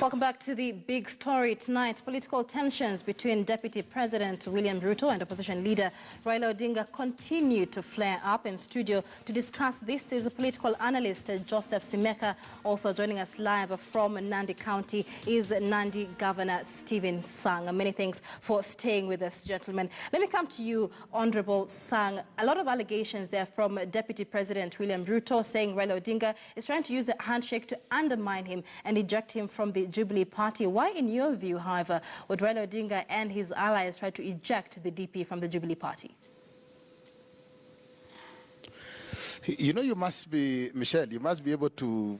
Welcome back to the big story tonight. Political tensions between Deputy President William Ruto and opposition leader Raila Odinga continue to flare up. In studio to discuss this is a political analyst Joseph Simeka. Also joining us live from Nandi County is Nandi Governor Stephen Sang. Many thanks for staying with us, gentlemen. Let me come to you, Honorable Sang. A lot of allegations there from Deputy President William Ruto saying Raila Odinga is trying to use the handshake to undermine him and eject him from the Jubilee party. Why, in your view, however, would Raila Odinga and his allies try to eject the DP from the Jubilee party? You know, you must be, Michelle, you must be able to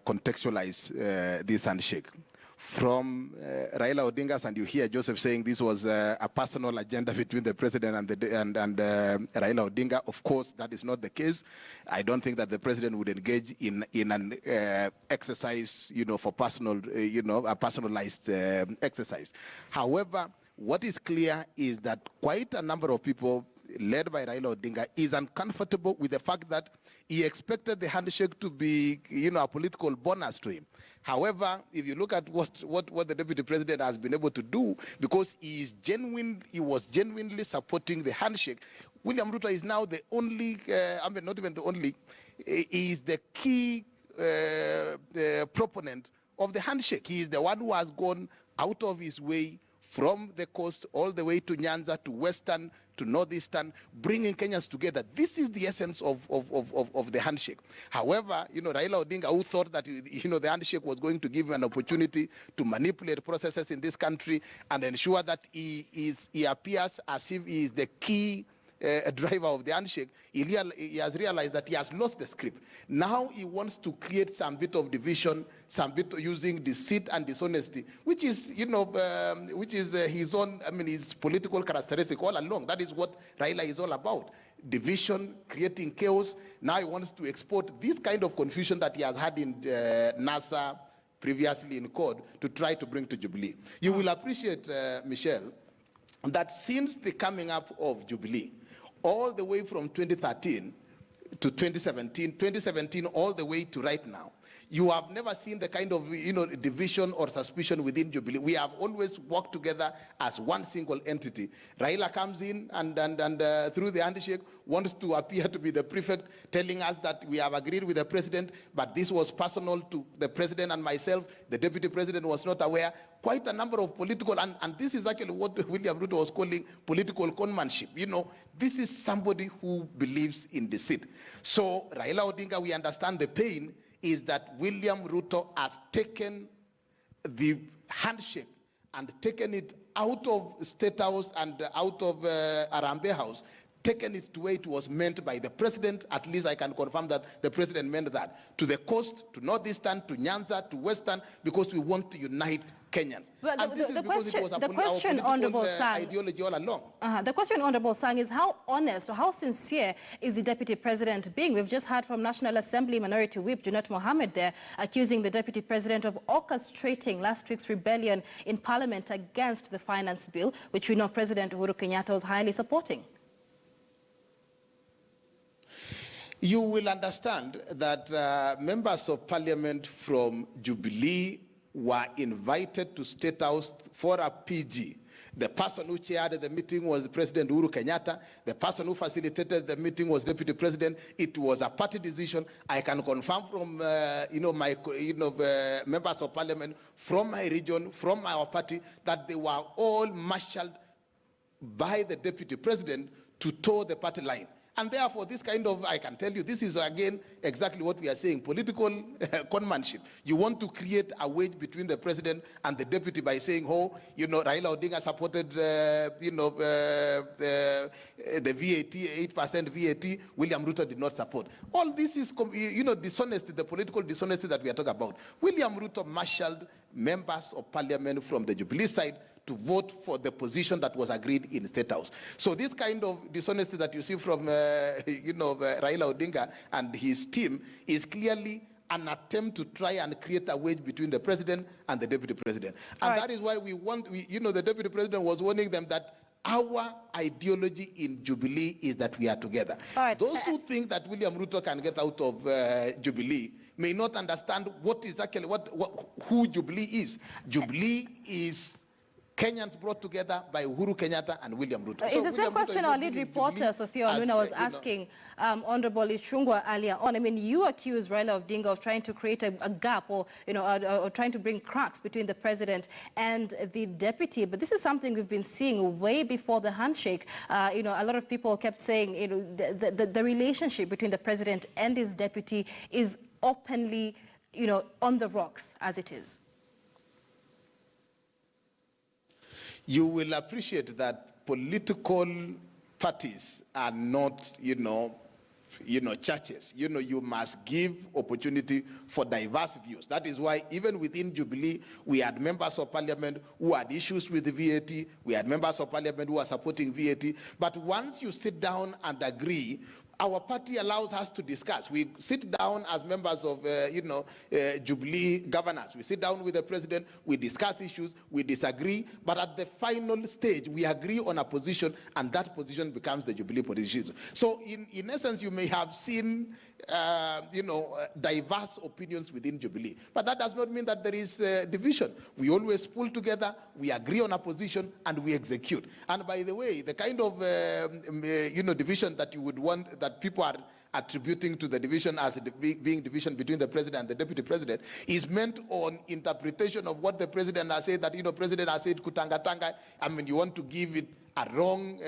contextualize this handshake. From Raila Odinga's, and you hear Joseph saying this was a personal agenda between the president and Raila Odinga. Of course, that is not the case. I don't think that the president would engage in an exercise, you know, for personal, a personalized exercise. However, what is clear is that quite a number of people led by Raila Odinga is uncomfortable with the fact that he expected the handshake to be, a political bonus to him. However, if you look at what the deputy president has been able to do, because he was genuinely supporting the handshake, William Ruto is now the only, not even the only, he is the key proponent of the handshake. He is the one who has gone out of his way from the coast all the way to Nyanza, to Western, to Northeastern, bringing Kenyans together. This is the essence of the handshake. However, Raila Odinga, who thought that, the handshake was going to give him an opportunity to manipulate processes in this country and ensure that he appears as if he is the key driver of the handshake, he has realized that he has lost the script. Now he wants to create some bit of division, some bit using deceit and dishonesty, which is, his own, his political characteristic all along. That is what Raila is all about. Division, creating chaos. Now he wants to export this kind of confusion that he has had in NASA, previously in CORD, to try to bring to Jubilee. You will appreciate, Michelle, that since the coming up of Jubilee, all the way from 2013 to 2017 all the way to right now, you have never seen the kind of division or suspicion within Jubilee. We have always worked together as one single entity. Raila comes in and through the handshake wants to appear to be the prefect, telling us that we have agreed with the president, but this was personal to the president and myself. The deputy president was not aware. Quite a number of political, and this is actually what William Ruto was calling political conmanship. This is somebody who believes in deceit. So Raila Odinga, we understand the pain is that William Ruto has taken the handshake and taken it out of State House and out of Arambe House, taken it to where it was meant by the president. At least I can confirm that the president meant that. To the coast, to Northeastern, to Nyanza, to Western, because we want to unite Kenyans. Well, and this is because it was our political ideology all along. The question, Honorable Sang, is how honest or how sincere is the Deputy President being? We've just heard from National Assembly Minority Whip Junet Mohammed there accusing the Deputy President of orchestrating last week's rebellion in Parliament against the Finance Bill, which we know President Uhuru Kenyatta was highly supporting. You will understand that members of Parliament from Jubilee were invited to State House for a PG. The person who chaired the meeting was President Uhuru Kenyatta. The person who facilitated the meeting was Deputy President. It was a party decision. I can confirm from my members of Parliament from my region, from our party, that they were all marshaled by the Deputy President to toe the party line. And therefore, this kind of, I can tell you, this is again exactly what we are saying, political conmanship. You want to create a wedge between the president and the deputy by saying, Raila Odinga supported, the VAT, 8% VAT, William Ruto did not support. All this is, dishonesty, the political dishonesty that we are talking about. William Ruto marshaled members of Parliament from the Jubilee side to vote for the position that was agreed in State House. So this kind of dishonesty that you see from, Raila Odinga and his team is clearly an attempt to try and create a wedge between the president and the deputy president. And that is why the deputy president was warning them that Our ideology in Jubilee is that we are together. Right. Those who think that William Ruto can get out of Jubilee may not understand what is actually who Jubilee is. Jubilee is Kenyans brought together by Uhuru Kenyatta and William Ruto. It's the same question our lead reporter, Sophia Onuna, was asking Honorable Ichung'wah earlier on. I mean, you accuse Raila Odinga of trying to create a gap or trying to bring cracks between the president and the deputy. But this is something we've been seeing way before the handshake. A lot of people kept saying, the relationship between the president and his deputy is openly, on the rocks as it is. You will appreciate that political parties are not, churches. You must give opportunity for diverse views. That is why even within Jubilee, we had members of parliament who had issues with the VAT. We had members of parliament who are supporting VAT. But once you sit down and agree, our party allows us to discuss. We sit down as members of, Jubilee governors. We sit down with the president, we discuss issues, we disagree, but at the final stage, we agree on a position, and that position becomes the Jubilee position. So in essence, you may have seen, diverse opinions within Jubilee, but that does not mean that there is division. We always pull together, we agree on a position, and we execute. And by the way, the kind of, division that you would want, that people are attributing to the division as being division between the president and the deputy president, is meant on interpretation of what the president has said, that, president has said kutanga-tanga. I mean, you want to give it a wrong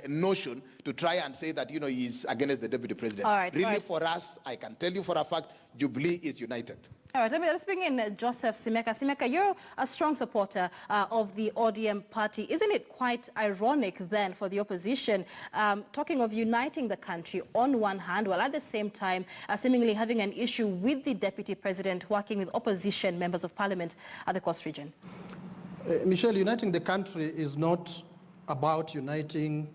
notion to try and say that, he's against the deputy president. All right, really, for us, I can tell you for a fact, Jubilee is united. All right, let's bring in Joseph Simeka. Simeka, you're a strong supporter of the ODM party. Isn't it quite ironic then for the opposition talking of uniting the country on one hand, while at the same time seemingly having an issue with the deputy president working with opposition members of parliament at the Coast region? Michelle, uniting the country is not about uniting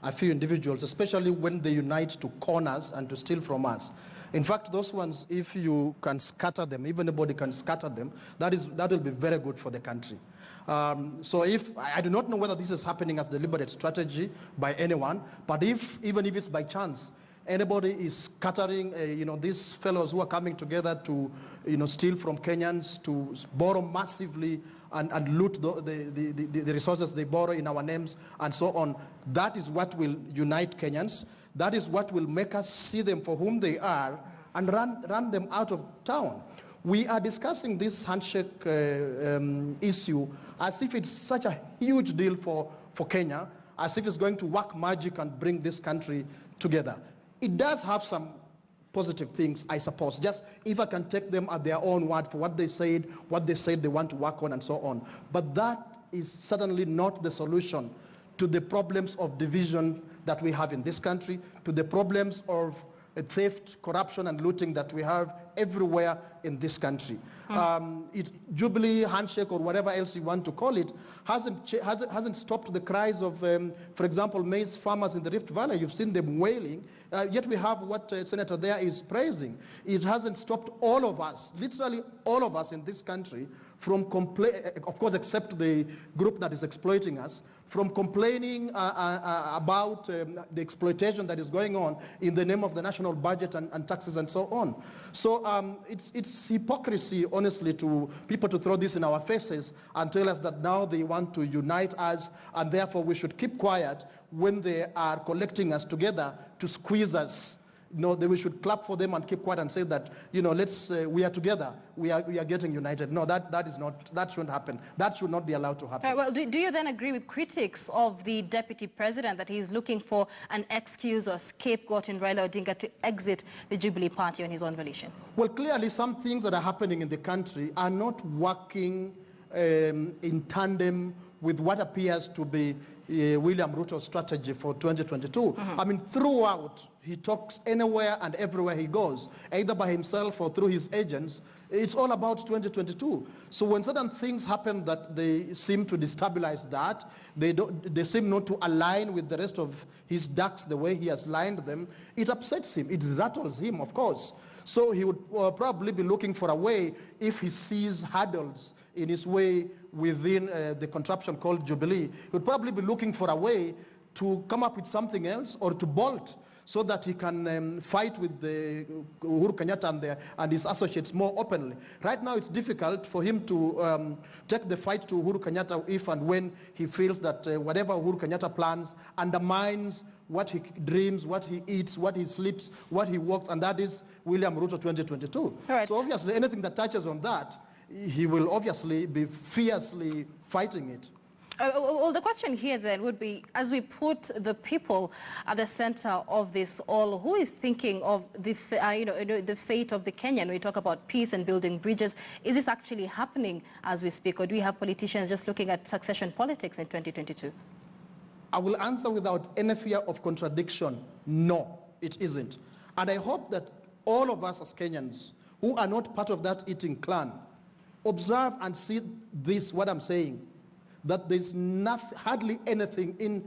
a few individuals, especially when they unite to corners and to steal from us. In fact, those ones, if you can scatter them, if anybody can scatter them, that will be very good for the country. So I do not know whether this is happening as deliberate strategy by anyone, but even if it's by chance, anybody is scattering, these fellows who are coming together to, steal from Kenyans, to borrow massively and loot the resources they borrow in our names and so on. That is what will unite Kenyans. That is what will make us see them for whom they are and run them out of town. We are discussing this handshake issue as if it's such a huge deal for Kenya, as if it's going to work magic and bring this country together. It does have some positive things, I suppose, just if I can take them at their own word for what they said they want to work on and so on. But that is certainly not the solution to the problems of division that we have in this country, to the problems of theft, corruption, and looting that we have everywhere in this country. Jubilee, handshake, or whatever else you want to call it, hasn't stopped the cries of, for example, maize farmers in the Rift Valley. You've seen them wailing, yet we have what Senator there is praising. It hasn't stopped all of us, literally all of us in this country, from of course, except the group that is exploiting us, from complaining about the exploitation that is going on in the name of the national budget and taxes and so on. So it's hypocrisy, honestly, to people to throw this in our faces and tell us that now they want to unite us and therefore we should keep quiet when they are collecting us together to squeeze us. We should clap for them and keep quiet and say that, we are together, we are getting united. No, that shouldn't happen. That should not be allowed to happen. Well, do you then agree with critics of the deputy president that he is looking for an excuse or scapegoat in Raila Odinga to exit the Jubilee party on his own volition? Well, clearly some things that are happening in the country are not working in tandem with what appears to be William Ruto's strategy for 2022. I mean, throughout he talks anywhere and everywhere he goes, either by himself or through his agents. It's all about 2022. So when certain things happen that they seem to destabilize that, they seem not to align with the rest of his ducks the way he has lined them, it upsets him, it rattles him, of course. So he would probably be looking for a way, if he sees hurdles in his way within the contraption called Jubilee, he would probably be looking for a way to come up with something else or to bolt, so that he can fight with the Uhuru Kenyatta and his associates more openly. Right now, it's difficult for him to take the fight to Uhuru Kenyatta if and when he feels that whatever Uhuru Kenyatta plans undermines what he dreams, what he eats, what he sleeps, what he walks, and that is William Ruto 2022. Right. So obviously, anything that touches on that, he will obviously be fiercely fighting it. Well, the question here then would be, as we put the people at the center of this all, who is thinking of the, the fate of the Kenyan? When we talk about peace and building bridges, is this actually happening as we speak, or do we have politicians just looking at succession politics in 2022? I will answer without any fear of contradiction. No, it isn't. And I hope that all of us as Kenyans who are not part of that eating clan observe and see this, what I'm saying, that there's hardly anything in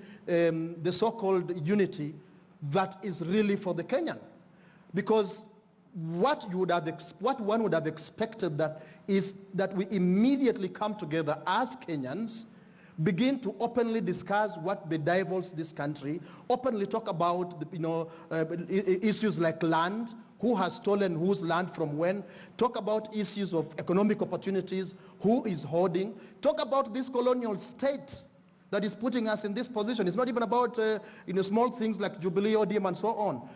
the so-called unity that is really for the Kenyan. Because what one would have expected is that we immediately come together as Kenyans, begin to openly discuss what bedevils this country, openly talk about issues like land, who has stolen whose land from when, talk about issues of economic opportunities, who is hoarding, talk about this colonial state that is putting us in this position. It's not even about small things like Jubilee, ODM, and so on.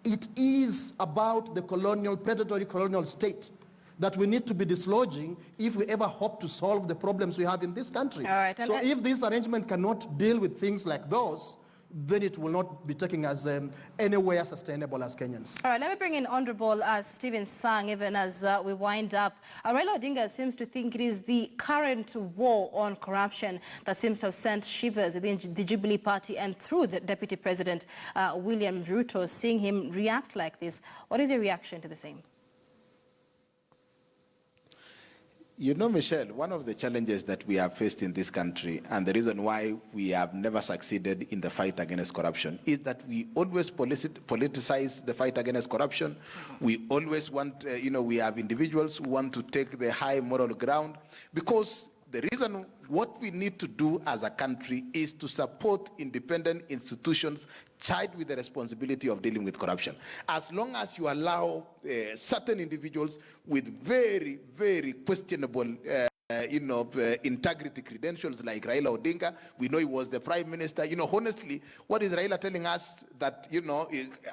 It is about the predatory colonial state that we need to be dislodging if we ever hope to solve the problems we have in this country. All right, so if this arrangement cannot deal with things like those, then it will not be taken as anywhere sustainable as Kenyans. All right, let me bring in Honorable Stephen Sang, even as we wind up. Raila Odinga seems to think it is the current war on corruption that seems to have sent shivers within the Jubilee Party and through the Deputy President William Ruto, seeing him react like this. What is your reaction to the same? You know, Michelle, one of the challenges that we have faced in this country, and the reason why we have never succeeded in the fight against corruption, is that we always politicize the fight against corruption. We always want, we have individuals who want to take the high moral ground, because the reason what we need to do as a country is to support independent institutions charged with the responsibility of dealing with corruption. As long as you allow certain individuals with very, very questionable integrity credentials like Raila Odinga, we know he was the prime minister. Honestly, what is Raila telling us that,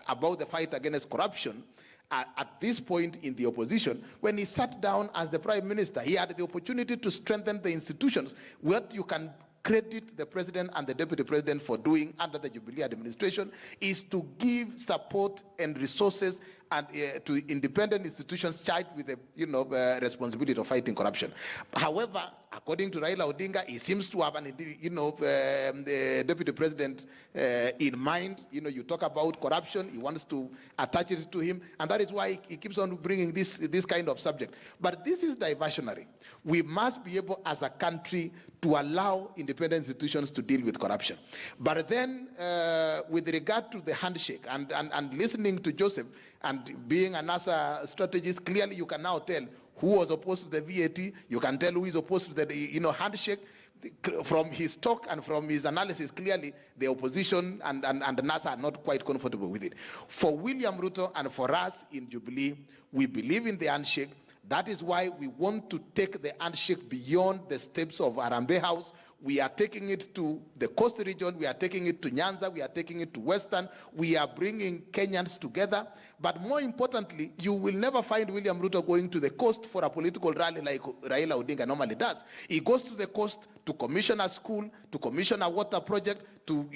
about the fight against corruption? At this point in the opposition, when he sat down as the prime minister, he had the opportunity to strengthen the institutions. What you can credit the president and the deputy president for doing under the Jubilee administration is to give support and resources and to independent institutions charged with the responsibility of fighting corruption. However, according to Raila Odinga, he seems to have the deputy president in mind. You talk about corruption, he wants to attach it to him, and that is why he keeps on bringing this kind of subject. But this is diversionary. We must be able, as a country, to allow independent institutions to deal with corruption. But then, with regard to the handshake and listening to Joseph and being an NASA strategist, clearly you can now tell who was opposed to the VAT. You can tell who is opposed to the handshake. From his talk and from his analysis, clearly the opposition and NASA are not quite comfortable with it. For William Ruto and for us in Jubilee, we believe in the handshake. That is why we want to take the handshake beyond the steps of Harambee House. We are taking it to the coast region, we are taking it to Nyanza, we are taking it to Western, we are bringing Kenyans together. But more importantly, you will never find William Ruto going to the coast for a political rally like Raila Odinga normally does. He goes to the coast to commission a school, to commission a water project, to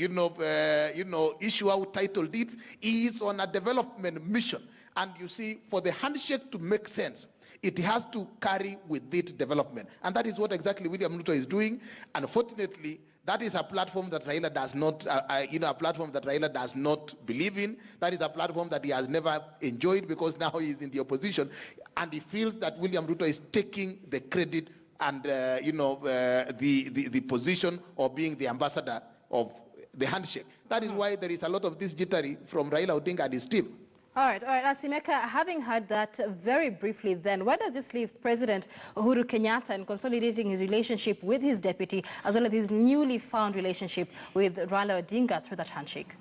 issue out title deeds. He is on a development mission. And you see, for the handshake to make sense, it has to carry with it development. And that is what exactly William Ruto is doing. Unfortunately, that is a platform that Raila does not, a platform that Raila does not believe in. That is a platform that he has never enjoyed because now he is in the opposition, and he feels that William Ruto is taking the credit and the position of being the ambassador of the handshake. That is why there is a lot of this jittery from Raila Odinga and his team. All right. Asimeka, having heard that very briefly then, where does this leave President Uhuru Kenyatta in consolidating his relationship with his deputy, as well as his newly found relationship with Raila Odinga through that handshake?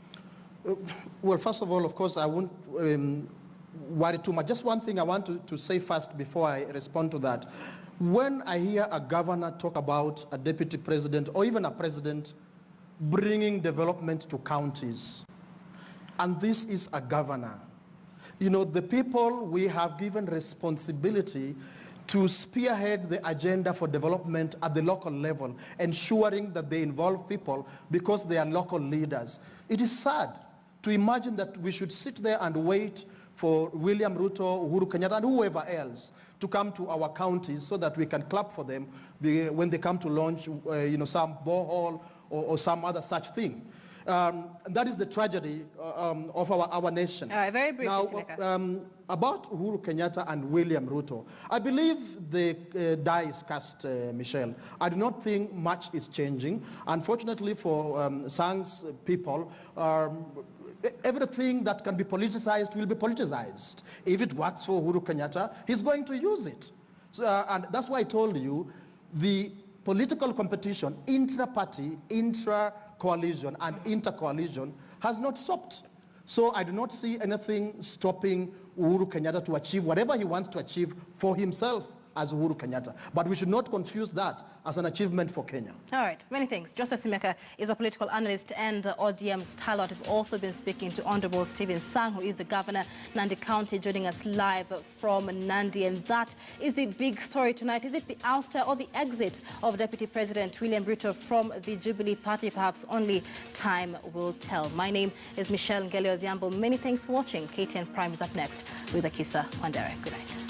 Well, first of all, of course, I won't worry too much. Just one thing I want to say first before I respond to that. When I hear a governor talk about a deputy president or even a president bringing development to counties, and this is a governor, you know, the people we have given responsibility to spearhead the agenda for development at the local level, ensuring that they involve people because they are local leaders. It is sad to imagine that we should sit there and wait for William Ruto, Uhuru Kenyatta, and whoever else to come to our counties so that we can clap for them when they come to launch, some borehole or some other such thing. That is the tragedy of our nation. All right, very briefly, now, about Uhuru Kenyatta and William Ruto, I believe the die is cast, Michelle. I do not think much is changing. Unfortunately for Sang's people, everything that can be politicized will be politicized. If it works for Uhuru Kenyatta, he's going to use it. So, and that's why I told you the political competition, intra-party, intra-coalition, and inter-coalition has not stopped. So I do not see anything stopping Uhuru Kenyatta to achieve whatever he wants to achieve for himself as Uhuru Kenyatta. But we should not confuse that as an achievement for Kenya. All right, many thanks. Joseph Simeka is a political analyst and ODM stalwart. We've also been speaking to Honorable Stephen Sang, who is the governor, Nandi County, joining us live from Nandi. And that is the big story tonight. Is it the ouster or the exit of Deputy President William Ruto from the Jubilee Party? Perhaps only time will tell. My name is Michelle Ngelio Odhiambo. Many thanks for watching. KTN Prime is up next with Akisa Wandere. Good night.